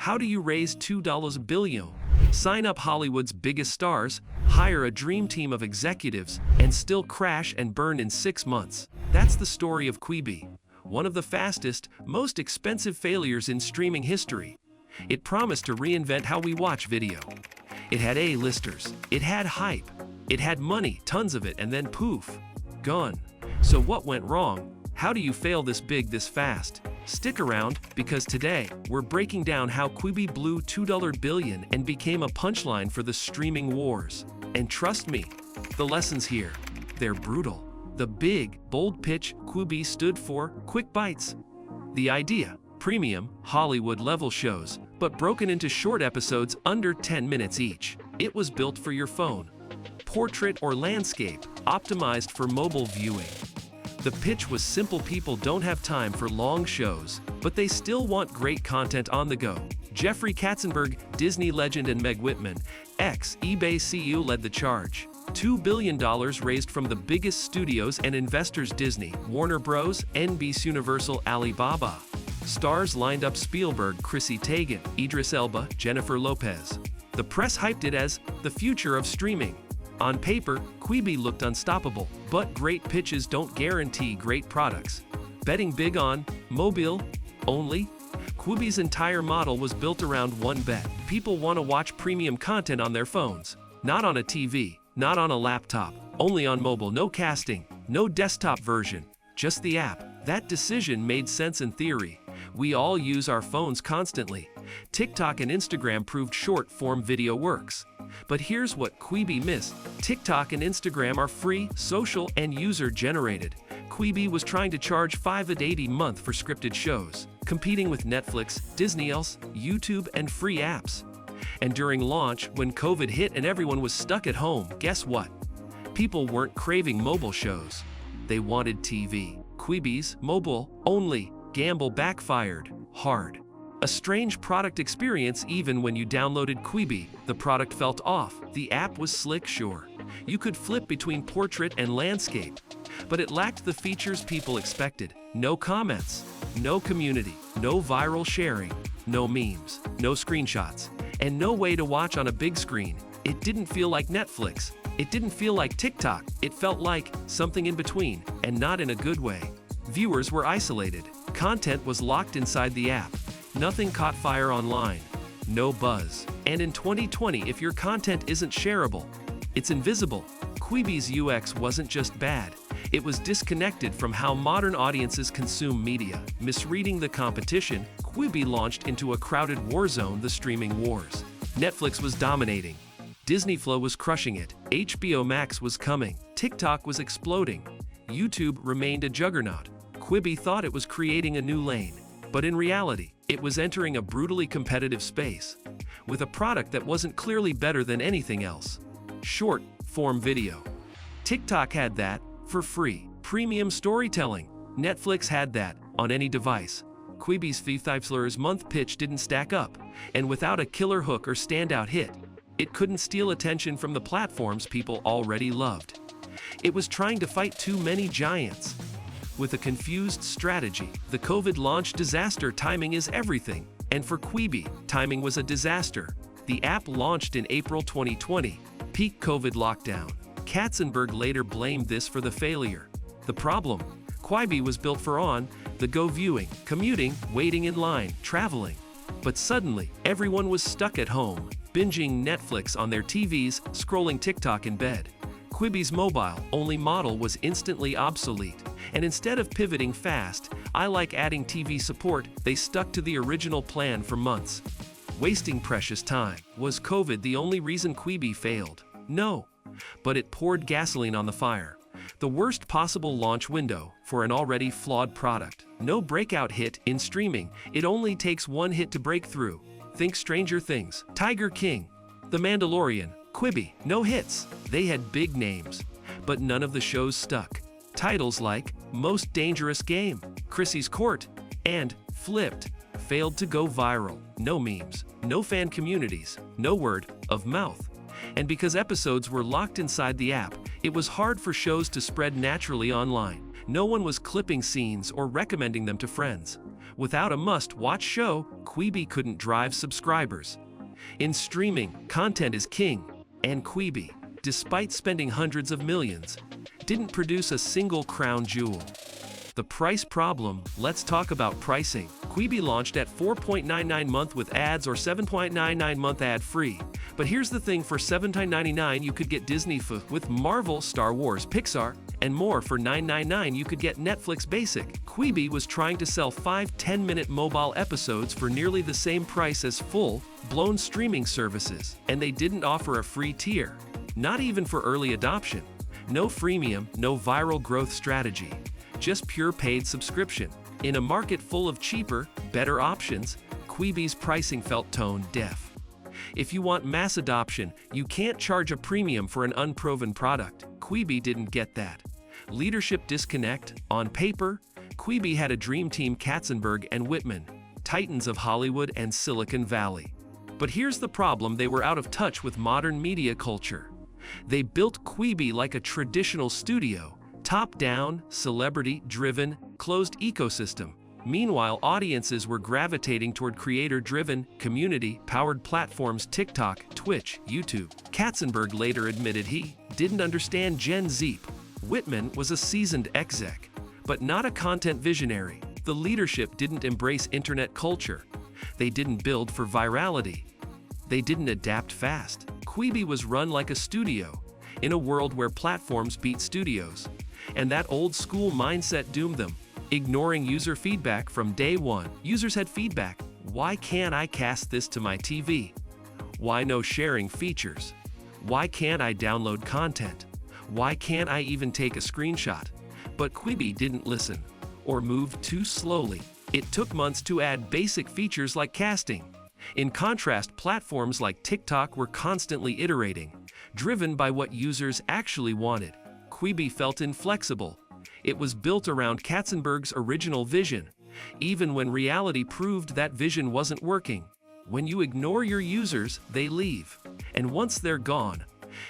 How do you raise $2 billion? Sign up Hollywood's biggest stars, hire a dream team of executives, and still crash and burn in 6 months. That's the story of Quibi, one of the fastest, most expensive failures in streaming history. It promised to reinvent how we watch video. It had A-listers, it had hype, it had money, tons of it, and then poof, gone. So what went wrong? How do you fail this big this fast? Stick around, because today, we're breaking down how Quibi blew $2 billion and became a punchline for the streaming wars. And trust me, the lessons here, they're brutal. The big, bold pitch Quibi stood for: quick bites. The idea: premium, Hollywood-level shows, but broken into short episodes under 10 minutes each. It was built for your phone. Portrait or landscape, optimized for mobile viewing. The pitch was simple: people don't have time for long shows, but they still want great content on the go. Jeffrey Katzenberg, Disney legend, and Meg Whitman, ex-eBay CEO, led the charge. $2 billion raised from the biggest studios and investors: Disney, Warner Bros., NBC Universal, Alibaba. Stars lined up: Spielberg, Chrissy Teigen, Idris Elba, Jennifer Lopez. The press hyped it as the future of streaming. On paper, Quibi looked unstoppable, but great pitches don't guarantee great products. Betting big on mobile only? Quibi's entire model was built around one bet. People want to watch premium content on their phones, not on a TV, not on a laptop, only on mobile. No casting, no desktop version, just the app. That decision made sense in theory. We all use our phones constantly. TikTok and Instagram proved short-form video works. But here's what Quibi missed: TikTok and Instagram are free, social, and user-generated. Quibi was trying to charge $5.80 a month for scripted shows, competing with Netflix, Disney+, YouTube, and free apps. And during launch, when COVID hit and everyone was stuck at home, guess what? People weren't craving mobile shows. They wanted TV. Quibi's mobile-only gamble backfired hard. A strange product experience. Even when you downloaded Quibi, the product felt off. The app was slick, sure. You could flip between portrait and landscape, but it lacked the features people expected. No comments, no community, no viral sharing, no memes, no screenshots, and no way to watch on a big screen. It didn't feel like Netflix. It didn't feel like TikTok. It felt like something in between, and not in a good way. Viewers were isolated. Content was locked inside the app. Nothing caught fire online. No buzz. And in 2020, if your content isn't shareable, it's invisible. Quibi's UX wasn't just bad. It was disconnected from how modern audiences consume media. Misreading the competition, Quibi launched into a crowded war zone: the streaming wars. Netflix was dominating. Disney Flow was crushing it. HBO Max was coming. TikTok was exploding. YouTube remained a juggernaut. Quibi thought it was creating a new lane, but in reality, it was entering a brutally competitive space, with a product that wasn't clearly better than anything else: short-form video. TikTok had that, for free. Premium storytelling. Netflix had that, on any device. Quibi's $5 month pitch didn't stack up, and without a killer hook or standout hit, it couldn't steal attention from the platforms people already loved. It was trying to fight too many giants. With a confused strategy, the COVID launch disaster. Timing is everything, and for Quibi, timing was a disaster. The app launched in April 2020, peak COVID lockdown. Katzenberg later blamed this for the failure. The problem: Quibi was built for on-the-go viewing, commuting, waiting in line, traveling. But suddenly, everyone was stuck at home, binging Netflix on their TVs, scrolling TikTok in bed. Quibi's mobile-only model was instantly obsolete, and instead of pivoting fast, adding TV support, they stuck to the original plan for months, wasting precious time. Was COVID the only reason Quibi failed? No, but it poured gasoline on the fire. The worst possible launch window for an already flawed product. No breakout hit in streaming. It only takes one hit to break through. Think Stranger Things, Tiger King, The Mandalorian. Quibi, no hits. They had big names, but none of the shows stuck. Titles like Most Dangerous Game, Chrissy's Court, and Flipped failed to go viral. No memes, no fan communities, no word of mouth. And because episodes were locked inside the app, it was hard for shows to spread naturally online. No one was clipping scenes or recommending them to friends. Without a must-watch show, Quibi couldn't drive subscribers. In streaming, content is king, and Quibi, despite spending hundreds of millions, didn't produce a single crown jewel. The price problem. Let's talk about pricing. Quibi launched at $4.99 month with ads or $7.99 month ad-free. But here's the thing, for $7.99 you could get Disney with Marvel, Star Wars, Pixar, and more. For $9.99 you could get Netflix Basic. Quibi was trying to sell 5 10-minute mobile episodes for nearly the same price as full-blown streaming services. And they didn't offer a free tier. Not even for early adoption. No freemium, no viral growth strategy. Just pure paid subscription. In a market full of cheaper, better options, Quibi's pricing felt tone-deaf. If you want mass adoption, you can't charge a premium for an unproven product. Quibi didn't get that. Leadership disconnect. On paper, Quibi had a dream team: Katzenberg and Whitman, titans of Hollywood and Silicon Valley. But here's the problem: they were out of touch with modern media culture. They built Quibi like a traditional studio, top-down, celebrity-driven, closed ecosystem. Meanwhile, audiences were gravitating toward creator-driven, community-powered platforms: TikTok, Twitch, YouTube. Katzenberg later admitted he didn't understand Gen Z. Whitman was a seasoned exec, but not a content visionary. The leadership didn't embrace internet culture. They didn't build for virality. They didn't adapt fast. Quibi was run like a studio, in a world where platforms beat studios. And that old-school mindset doomed them. Ignoring user feedback from day one. Users had feedback. Why can't I cast this to my TV? Why no sharing features? Why can't I download content? Why can't I even take a screenshot? But Quibi didn't listen, or moved too slowly. It took months to add basic features like casting. In contrast, platforms like TikTok were constantly iterating, driven by what users actually wanted. Quibi felt inflexible. It was built around Katzenberg's original vision, even when reality proved that vision wasn't working. When you ignore your users, they leave. And once they're gone,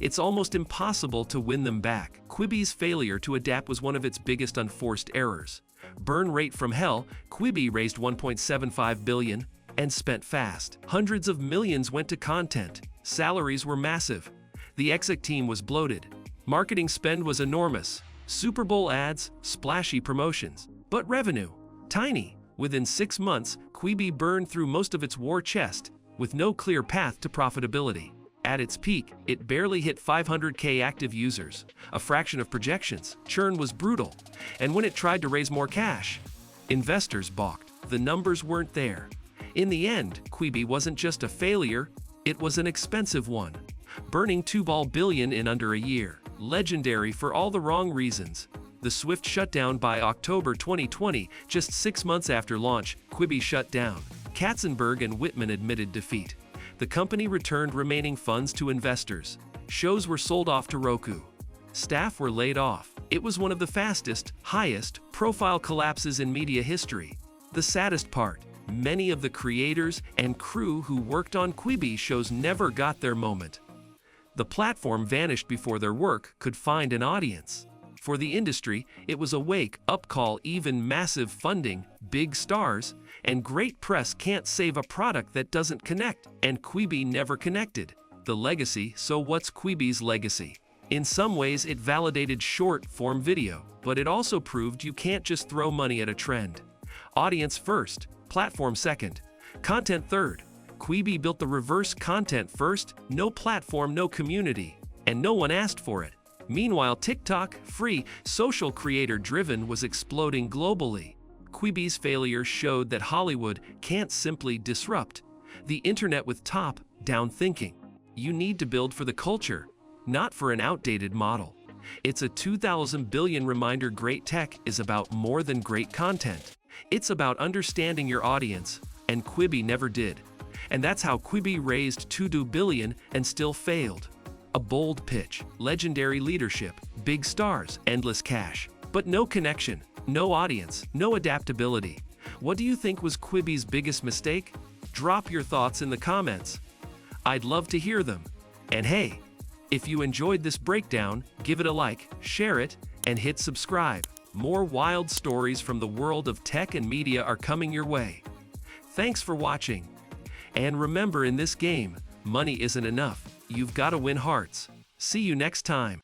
it's almost impossible to win them back. Quibi's failure to adapt was one of its biggest unforced errors. Burn rate from hell. Quibi raised $1.75 billion and spent fast. Hundreds of millions went to content. Salaries were massive. The exec team was bloated. Marketing spend was enormous. Super Bowl ads, splashy promotions. But revenue? Tiny. Within 6 months, Quibi burned through most of its war chest, with no clear path to profitability. At its peak, it barely hit 500K active users, a fraction of projections. Churn was brutal. And when it tried to raise more cash, investors balked. The numbers weren't there. In the end, Quibi wasn't just a failure, it was an expensive one. Burning $2 billion in under a year. Legendary for all the wrong reasons. The swift shutdown. By October 2020, just 6 months after launch, Quibi shut down. Katzenberg and Whitman admitted defeat. The company returned remaining funds to investors. Shows were sold off to Roku. Staff were laid off. It was one of the fastest, highest-profile collapses in media history. The saddest part: many of the creators and crew who worked on Quibi shows never got their moment. The platform vanished before their work could find an audience. For the industry, it was a wake-up call. Even massive funding, big stars, and great press can't save a product that doesn't connect. And Quibi never connected. The legacy. So what's Quibi's legacy? In some ways, it validated short-form video, but it also proved you can't just throw money at a trend. Audience first, platform second, content third. Quibi built the reverse: content first, no platform, no community, and no one asked for it. Meanwhile, TikTok, free, social creator-driven, was exploding globally. Quibi's failure showed that Hollywood can't simply disrupt the internet with top-down thinking. You need to build for the culture, not for an outdated model. It's a 2,000 billion reminder: great tech is about more than great content. It's about understanding your audience, and Quibi never did. And that's how Quibi raised $2 billion and still failed. A bold pitch, legendary leadership, big stars, endless cash. But no connection, no audience, no adaptability. What do you think was Quibi's biggest mistake? Drop your thoughts in the comments. I'd love to hear them. And hey, if you enjoyed this breakdown, give it a like, share it, and hit subscribe. More wild stories from the world of tech and media are coming your way. Thanks for watching. And remember, in this game, money isn't enough. You've got to win hearts. See you next time.